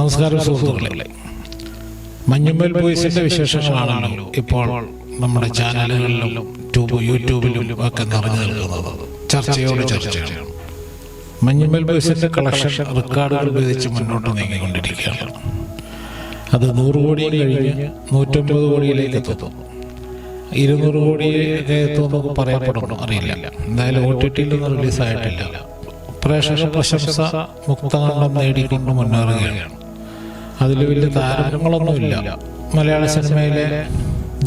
നമസ്കാരം സുഹൃത്തുക്കളെ, മഞ്ഞുമ്മൽ ബോയ്സിന്റെ വിശേഷങ്ങളാണല്ലോ ഇപ്പോൾ നമ്മുടെ ചാനലുകളിലും യൂട്യൂബിലും ഒക്കെ നിറഞ്ഞു നിൽക്കുന്നത്. ചർച്ചയോട് ചർച്ചയാണ്. മഞ്ഞുമ്മൽ ബോയ്സിന്റെ കളക്ഷൻ റെക്കോർഡുകൾ ഉപയോഗിച്ച് മുന്നോട്ട് നീങ്ങിക്കൊണ്ടിരിക്കുകയാണ്. അത് 100 കോടിയും കഴിഞ്ഞ് 150 കോടിയിലേക്ക് എത്തുന്നു. 200 കോടിയിലേക്ക് എത്തുമെന്നൊക്കെ പറയപ്പെടുന്നു, അറിയില്ല. എന്തായാലും OTT-യിലൊന്നും റിലീസായിട്ടില്ല. പ്രേക്ഷക പ്രശംസ മുക്തകണ്ഠം നേടിക്കൊണ്ട് മുന്നേറുകയാണ്. അതിൽ വലിയ താരങ്ങളൊന്നുമില്ല. മലയാള സിനിമയിലെ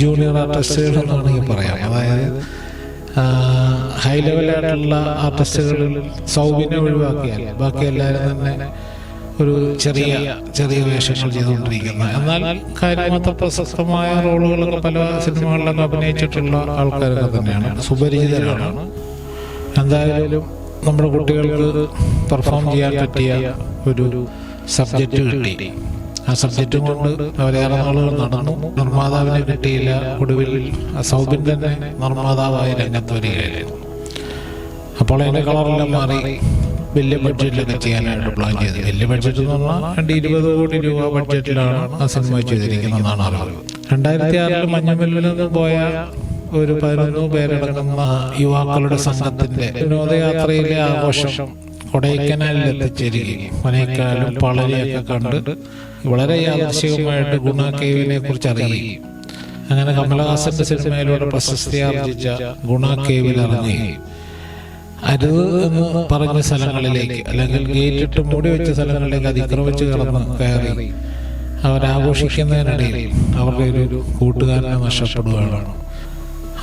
ജൂനിയർ ആർട്ടിസ്റ്റുകൾ എന്ന് വേണമെങ്കിൽ പറയാം. അതായത് ഹൈ ലെവലായിട്ടുള്ള ആർട്ടിസ്റ്റുകളിൽ സൗബിനെ ഒഴിവാക്കിയാൽ ബാക്കി എല്ലാവരും തന്നെ ഒരു ചെറിയ ചെറിയ വേഷങ്ങൾ ചെയ്തുകൊണ്ടിരിക്കുന്ന, എന്നാൽ കാര്യമാത്ര പ്രശസ്തമായ റോളുകളൊക്കെ പല സിനിമകളിലൊക്കെ അഭിനയിച്ചിട്ടുള്ള ആൾക്കാരൊക്കെ തന്നെയാണ്, സുപരിചിതരാണ്. എന്തായാലും നമ്മുടെ കുട്ടികൾക്ക് പെർഫോം ചെയ്യാൻ പറ്റിയ ഒരു സബ്ജക്റ്റ് കിട്ടി. ആ സബ്ജക്റ്റും കൊണ്ട് അവരേറെ നാളുകൾ നടന്നു. നിർമ്മാതാവിനെ കിട്ടിയില്ല. ഒടുവിൽ സൗബിൻ തന്നെ നിർമ്മാതാവായി രംഗത്ത് വരികയായിരുന്നു. അപ്പോൾ അതിൻ്റെ കളറെല്ലാം മാറി വലിയ ബഡ്ജറ്റിലൊക്കെ ചെയ്യാനായിട്ട് പ്ലാൻ ചെയ്ത്. വലിയ ബഡ്ജറ്റ് എന്ന് പറഞ്ഞാൽ 20 കോടി രൂപ ബഡ്ജറ്റിലാണ് ആ സിനിമ ചെയ്തിരിക്കുന്നതെന്നാണ് അറിവ്. 2006 മഞ്ഞുമ്മലിൽ നിന്ന് പോയ ഒരു 11 പേരടങ്ങുന്ന യുവാക്കളുടെ സംഘത്തിന്റെ വിനോദയാത്രയിലെ ആഘോഷം കൊടൈക്കനാലിൽ എത്തിച്ചേരുകയും മനേക്കാലും പളരിയൊക്കെ കണ്ട് വളരെ യാദൃശ്ചികമായിട്ട് ഗുണ കേവിനെ കുറിച്ച് അറിയുകയും അങ്ങനെ കമലഹാസന്റെ സിനിമയിലൂടെ പ്രശസ്തി ആർജിച്ച ഗുണ കേവിൽ ഇറങ്ങുകയും അരുത് എന്ന് പറഞ്ഞ സ്ഥലങ്ങളിലേക്ക്, അല്ലെങ്കിൽ ഗേറ്റിട്ട് മൂടി വെച്ച സ്ഥലങ്ങളിലേക്ക് അതിക്രമിച്ച് കയറി അവരാഘോഷിക്കുന്നതിനിടയിൽ അവരുടെ ഒരു കൂട്ടുകാരനെ നഷ്ടപ്പെടുകയാണ്.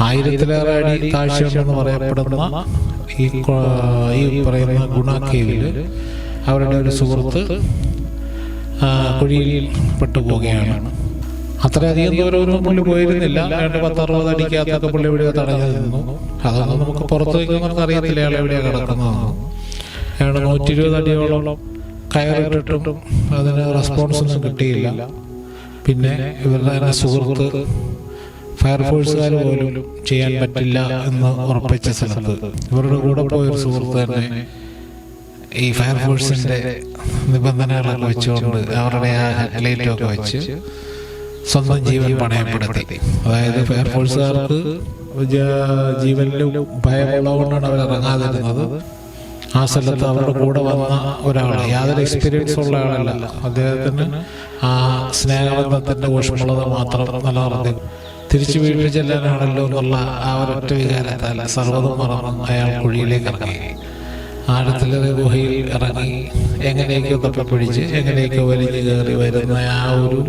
1000-ലേറെ അടി താഴ്ചയുണ്ടെന്ന് പറയപ്പെടുന്ന ഈ പറയുന്ന ഗുണ കേവില് അവരുടെ ഒരു സുഹൃത്ത് കുഴിയിൽ പെട്ടുപോവുകയാണ്. അത്രയധികം ദൂരമൊന്നും പുള്ളി പോയിരുന്നില്ല. 10-60 അടിക്കകത്തൊക്കെ പുള്ളി എവിടെയോ തടഞ്ഞു നിന്നു. അതൊന്നും നമുക്ക് പുറത്ത് വയ്ക്കുന്നവർക്ക് അറിയത്തില്ല അയാൾ എവിടെയാണ് കിടക്കുന്നതെന്ന്. അയാൾ 120 അടിയോളം കയറിട്ടിട്ടും അതിന് റെസ്പോൺസ് ഒന്നും കിട്ടിയില്ല. പിന്നെ ഇവരുടെ തന്നെ സുഹൃത്ത് ഫയർഫോഴ്സുകാർ പോലും ചെയ്യാൻ പറ്റില്ല എന്ന് ഉറപ്പിച്ച സ്ഥലത്ത് ഇവരുടെ കൂടെ പോയൊരു സുഹൃത്ത് തന്നെ ഈ ഫയർഫോഴ്സിന്റെ നിബന്ധനകളൊക്കെ വെച്ചുകൊണ്ട് അവരുടെ ആ ഹെഡ്ലൈറ്റൊക്കെ വെച്ച് സ്വന്തം ജീവൻ പണയപ്പെടുത്തി. അതായത് ഫയർഫോഴ്സുകാർക്ക് ജീവനിലും ഭയമുള്ളതുകൊണ്ടാണ് അവർ ഇറങ്ങാതിരുന്നത്. ആ സ്ഥലത്ത് അവരുടെ കൂടെ വന്ന ഒരാൾ യാതൊരു എക്സ്പീരിയൻസ് ഉള്ള ആളല്ല. അദ്ദേഹത്തിന് ആ സ്നേഹബന്ധത്തിന്റെ ഊഷ്മളത മാത്രം നിലനിർത്തി തിരിച്ചു വീട്ടിൽ ചെല്ലാനാണല്ലോ എന്നുള്ള ആ ഒരൊറ്റ വികാരത്താൽ സർവ്വതും മറന്ന് അയാൾ കുഴിയിലേക്ക് ഇറങ്ങി. ആഴത്തിലൊരു ഗുഹയിൽ ഇറങ്ങി എങ്ങനെയൊക്കെ തപ്പിപ്പിടിച്ച് എങ്ങനെയൊക്കെ വലിഞ്ഞു കയറി വരുന്ന ആ ഒരു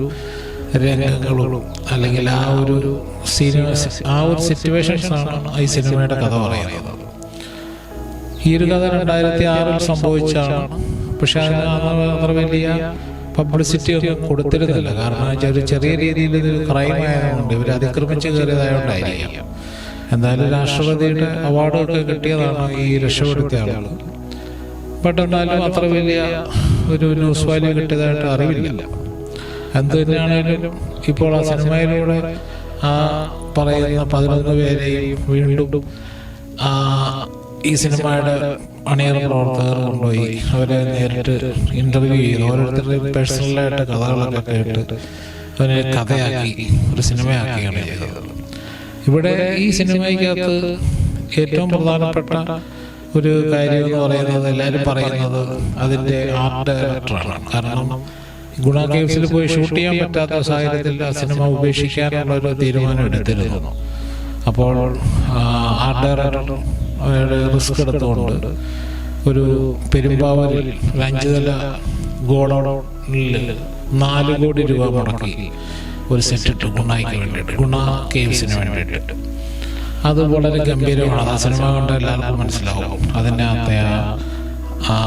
രംഗങ്ങളും അല്ലെങ്കിൽ ആ ഒരു സിറ്റുവേഷൻസാണ് ഈ സിനിമയുടെ കഥ പറയുന്നത്. ഈ ഒരു കഥ 2006 സംഭവിച്ചാണ്. പക്ഷെ അതിന് അത്ര വലിയ പബ്ലിസിറ്റി ഒന്നും കൊടുത്തിരുന്നില്ല. കാരണം ഒരു ചെറിയ രീതിയിൽ ഇത് ക്രൈം ആയതുകൊണ്ട് ഇവർ അതിക്രമിച്ച് കയറിയതായോണ്ടായിരിക്കാം. എന്തായാലും രാഷ്ട്രപതിയുടെ അവാർഡൊക്കെ കിട്ടിയതാണ് ഈ രക്ഷപ്പെടുത്തിയ ആളുകൾ. ബട്ട് എന്നാലും അത്ര വലിയ ഒരു ന്യൂസ് വാല്യൂ കിട്ടിയതായിട്ട് അറിവില്ല. എന്ത് തന്നെയാണെങ്കിലും ഇപ്പോൾ ആ സിനിമയിലൂടെ ആ പറയുന്ന 11 പേരെയും വീണ്ടും ഈ സിനിമയുടെ അണിയറ പ്രവർത്തകർ കൊണ്ടുപോയി അവരെ നേരിട്ട് ഇന്റർവ്യൂ ചെയ്ത് ഓരോരുത്തരുടെയും പേഴ്സണലായിട്ട് കഥകളൊക്കെ കേട്ട് അവരെ കഥയാക്കി ഒരു സിനിമയാക്കുകയാണ് ചെയ്തത്. ഇവിടെ ഈ സിനിമയ്ക്കകത്ത് ഏറ്റവും പ്രധാനപ്പെട്ട ഒരു കാര്യം എന്ന് പറയുന്നത്, എല്ലാവരും പറയുന്നത് അതിൻ്റെ ആർട്ട് ഡയറക്ടറാണ്. കാരണം ഗുണ കേവ്സിൽ പോയി ഷൂട്ട് ചെയ്യാൻ പറ്റാത്ത സാഹചര്യത്തിൽ ആ സിനിമ ഉപേക്ഷിക്കാനുള്ള ഒരു തീരുമാനം എടുത്തിരുന്നു. അപ്പോൾ ആർട്ട് ഡയറക്ടർ റിസ്ക് എടുത്തുകൊണ്ട് ഒരു പെരുമ്പാവൂരിൽ 5 നില ഗോഡൌണിൽ 4 കോടി രൂപ മുടക്കി ഒരു സെറ്റ് ഇട്ടു ഗുണയ്ക്ക് വേണ്ടിയിട്ട്, ഗുണ കേവ്സിന് വേണ്ടിയിട്ട്. അത് വളരെ ഗംഭീരമാണ്. ആ സിനിമ കണ്ട എല്ലാവർക്കും മനസ്സിലാവും അതിൻ്റെ അകത്തെ ആ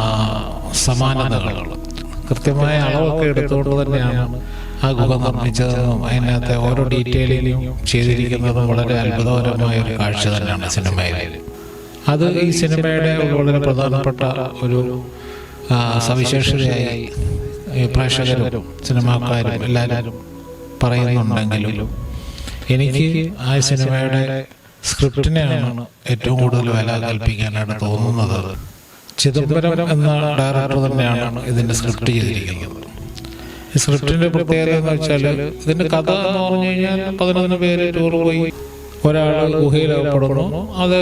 സമാനതകൾ. കൃത്യമായ അളവൊക്കെ എടുത്തുകൊണ്ട് തന്നെയാണ് ആ ഗുഹ നിർമ്മിച്ചതെന്നും അതിനകത്തെ ഓരോ ഡീറ്റെയിലിങ്ങും ചെയ്തിരിക്കുന്നതും വളരെ അത്ഭുതകരമായ ഒരു കാഴ്ച തന്നെയാണ് സിനിമയിൽ. അത് ഈ സിനിമയുടെ വളരെ പ്രധാനപ്പെട്ട ഒരു സവിശേഷതയായി പ്രേക്ഷകരും സിനിമാക്കാരും എല്ലാവരും പറയുന്നുണ്ടെങ്കിലും എനിക്ക് ആ സിനിമയുടെ സ്ക്രിപ്റ്റിനെയാണ് ഏറ്റവും കൂടുതൽ വില കൽപ്പിക്കാനായിട്ട് തോന്നുന്നത്. ചിദംബരം എന്ന ഡയറക്ടർ തന്നെയാണ് ഇതിൻ്റെ സ്ക്രിപ്റ്റ് ചെയ്തിരിക്കുന്നത്. ഈ സ്ക്രിപ്റ്റിന്റെ പ്രത്യേകത എന്ന് വെച്ചാൽ ഇതിന്റെ കഥ എന്ന് പറഞ്ഞു കഴിഞ്ഞാൽ 11 പേര് ടൂർ പോയി, ഒരാൾ ഗുഹയിൽ അകപ്പെടുന്നു, അത്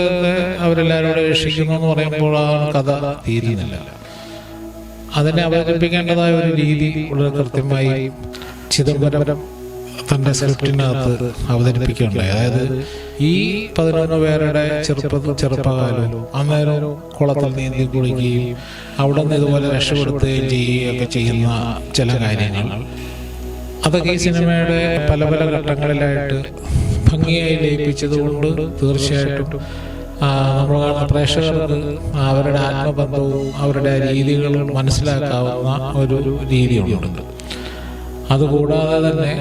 അവരെല്ലാവരും രക്ഷിക്കുന്നു എന്ന് പറയുമ്പോൾ ആ കഥ തീരുന്നില്ല. അതിനെ അവതരിപ്പിക്കേണ്ടതായ ഒരു രീതി വളരെ കൃത്യമായി ചിദംബരം തൻ്റെ സ്ക്രിപ്റ്റിനകത്ത് അവതരിപ്പിക്കുകയുണ്ടായി. അതായത് ഈ 11 പേരുടെ ചെറുപ്പകാലവും അന്നേരം കുളത്തിൽ നീന്തി കുളിക്കുകയും അവിടെ നിന്ന് ഇതുപോലെ രക്ഷപ്പെടുത്തുകയും ചെയ്യുകയൊക്കെ ചെയ്യുന്ന ചില കാര്യങ്ങൾ, അതൊക്കെ ഈ സിനിമയുടെ പല പല ഘട്ടങ്ങളിലായിട്ട് ഭംഗിയായി ലയിപ്പിച്ചതുകൊണ്ട് തീർച്ചയായിട്ടും നമ്മൾ കാണുന്ന പ്രേക്ഷകർക്ക് അവരുടെ ആത്മബന്ധവും അവരുടെ രീതികളും മനസ്സിലാക്കാവുന്ന ഒരു രീതിയുണ്ട്. അതുകൂടാതെ തന്നെ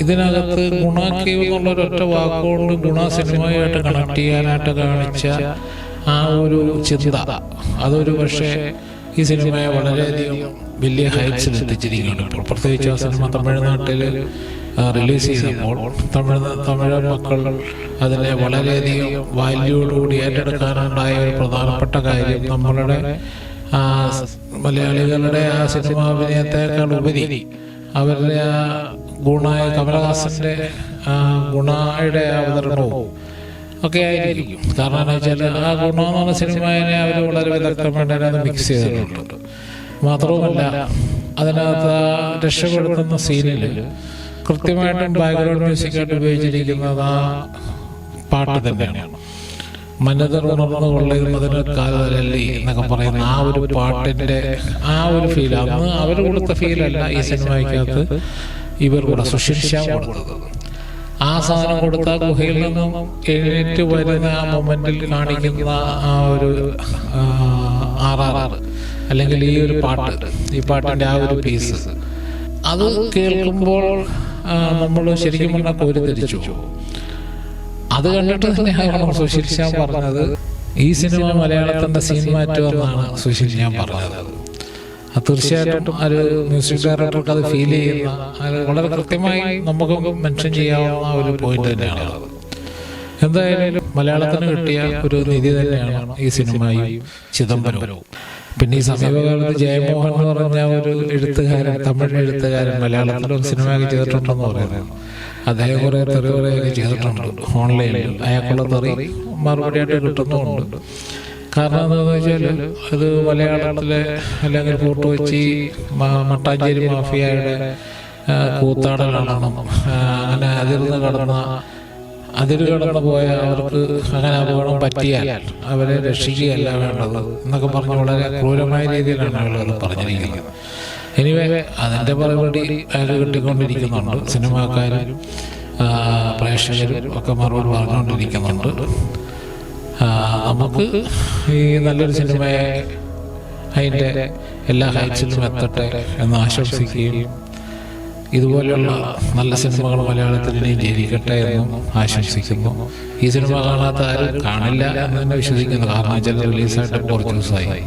ഇതിനകത്ത് ഗുണാക്കേവ് എന്നുള്ളൊരൊറ്റ വാക്കുകൊണ്ട് ഗുണ സിനിമയായിട്ട് കണക്ട് ചെയ്യാനായിട്ട് കാണിച്ച ആ ഒരു ചിന്ത, അതൊരു പക്ഷേ ഈ സിനിമയെ വളരെയധികം വലിയ ഹൈറ്റ്സിൽ എത്തിച്ചിരിക്കുകയാണ്. ഇപ്പോൾ പ്രത്യേകിച്ച് ആ സിനിമ തമിഴ്നാട്ടിൽ റിലീസ് ചെയ്തപ്പോൾ തമിഴ് മക്കൾ അതിനെ വളരെയധികം വാല്യൂയോടുകൂടി ഏറ്റെടുക്കാനുണ്ടായ ഒരു പ്രധാനപ്പെട്ട കാര്യം, നമ്മളുടെ മലയാളികളുടെ ആ സിനിമാ അഭിനയത്തെക്കാൾ ഉപരി അവരുടെ ആ ഗുണായ കമലഹാസന്റെ ഗുണയുടെ അവതരണവും ഒക്കെ ആയിരിക്കും. കാരണം എന്താ വെച്ചാൽ ആ ഗുണം എന്ന് പറഞ്ഞ സിനിമയെ അവർ വളരെ വിദഗ്ധമായിട്ട് അതിനകത്ത് മിക്സ് ചെയ്തിട്ടുണ്ട്. മാത്രവുമല്ല അതിനകത്ത് രക്ഷപ്പെടുത്തുന്ന സീനിൽ കൃത്യമായിട്ടും ബാക്ക്ഗ്രൗണ്ട് മ്യൂസിക്കായിട്ട് ഉപയോഗിച്ചിരിക്കുന്നത് ആ പാട്ട് തന്നെയാണ്. മനതർ ഉണർന്നു കൊള്ളുന്നതിന് കാലതലല്ലി എന്നൊക്കെ പറയുന്ന ആ ഒരു പാട്ടിന്റെ ആ ഒരു ഫീൽ, അന്ന് അവർ കൊടുത്ത ഫീലല്ല ഈ സിനിമയ്ക്കകത്ത് ഇവർ കൂടെ സുശീൽ ശ്യാം കൊടുത്തത്. ആ സാധനം കൊടുത്ത ഗുഹയിൽ നിന്നും എഴുന്നേറ്റ് വരുന്ന ആ മൊമെന്റിൽ കാണിക്കുന്ന ആ ഒരു RRR അല്ലെങ്കിൽ ഈ ഒരു പാട്ട്, ഈ പാട്ടിന്റെ ആ ഒരു പീസ്, അത് കേൾക്കുമ്പോൾ നമ്മൾ ശരിക്കും പറഞ്ഞാൽ കോരിത്തിരിച്ചു. അത് കണ്ടിട്ട് തന്നെയാണ് സുശീൽ ശ്യാം പറഞ്ഞത് ഈ സിനിമ മലയാളത്തിന്റെ സീൻ മാറ്റുമെന്നാണ് സുശീൽ ശ്യാം പറഞ്ഞത്. തീർച്ചയായിട്ടും ഒരു മ്യൂസിക് ഡയറക്ടർക്ക് അത് ഫീൽ ചെയ്യുന്ന, അത് വളരെ കൃത്യമായി നമുക്ക് മെൻഷൻ ചെയ്യാവുന്ന ഒരു പോയിന്റ് തന്നെയാണ്. എന്തായാലും മലയാളത്തിന് കിട്ടിയ ഒരു നിധി തന്നെയാണ് ഈ സിനിമയും ചിദംബരവും. പിന്നെ ഈ സമീപകാലത്ത് ജയമോഹൻ എന്ന് പറഞ്ഞ ഒരു എഴുത്തുകാരൻ, തമിഴ് എഴുത്തുകാരൻ മലയാളത്തിലും സിനിമയൊക്കെ ചെയ്തിട്ടുണ്ടെന്ന് പറയുന്നത്. അദ്ദേഹം കുറെ തെറിയൊക്കെ ചെയ്തിട്ടുണ്ട് ഓൺലൈനിൽ. അയാൾക്കുള്ള തെറി മറുപടിയായിട്ട് കിട്ടുന്നുമുണ്ട്. കാരണം എന്താണെന്ന് വെച്ചാൽ അത് മലയാളത്തിലെ അല്ലെങ്കിൽ ഫോർട്ട് കൊച്ചി മട്ടാഞ്ചേരി മാഫിയയുടെ കൂത്താടലാണെന്നും അങ്ങനെ അതിര് കടന്നു പോയ അവർക്ക് അങ്ങനെ അപകടം പറ്റിയാൽ അവരെ രക്ഷിക്കുകയല്ല വേണ്ടത് എന്നൊക്കെ പറഞ്ഞ് വളരെ ക്രൂരമായ രീതിയിലാണ് അയാൾ പറഞ്ഞിരിക്കുന്നത്. എനിവേ അതിൻ്റെ മറുപടി അയാൾ കിട്ടിക്കൊണ്ടിരിക്കുന്നുണ്ട്. സിനിമാക്കാരും പ്രേക്ഷകരും ഒക്കെ മറുപടി പറഞ്ഞുകൊണ്ടിരിക്കുന്നുണ്ട്. നമുക്ക് ഈ നല്ലൊരു സിനിമയെ അതിൻ്റെ എല്ലാ ഹൈറ്റ്സിലും എത്തട്ടെ എന്ന് ആശംസിക്കുകയും ഇതുപോലെയുള്ള നല്ല സിനിമകൾ മലയാളത്തിൽ ഇനി ജനിക്കട്ടെ എന്നും ആശംസിക്കുന്നു. ഈ സിനിമ കാണാത്ത ആരും കാണില്ല എന്ന് തന്നെ വിശ്വസിക്കുന്നു. കാരണം വെച്ചാൽ റിലീസായിട്ട് കുറച്ച് ദിവസമായി.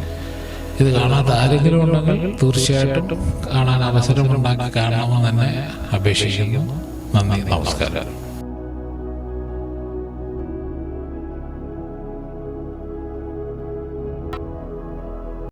ഇത് കാണാത്ത ആരെങ്കിലും ഉണ്ടെങ്കിൽ തീർച്ചയായിട്ടും കാണാൻ അവസരമുണ്ടാക്കി കാണണമെന്ന് തന്നെ അപേക്ഷിക്കുന്നു. നന്ദി, നമസ്കാരം.